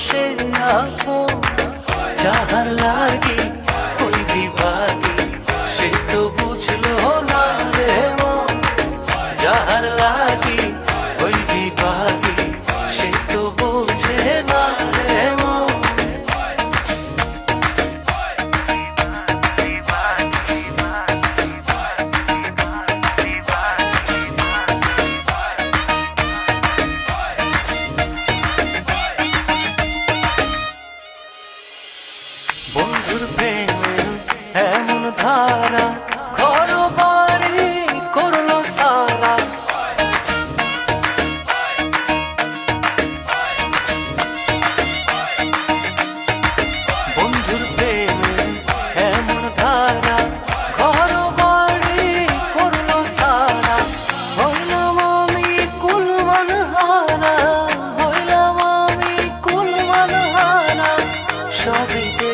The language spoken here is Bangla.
সে আপন, যাহার লাগি ওই বিভাগী সে তো বুঝলো না রে মন। যাহার লাগি ওই বিভাগী সে তো বুঝে না রে মন। বন্ধুর প্রেমে এমন ধারা, ঘর বাড়ি করলো সারা। বন্ধুর প্রেমে এমন ধারা, ঘর বাড়ি করলো সারা। হইলাম আমি কুলমান হারা, হইলাম আমি কুলমান হারা। সবই যে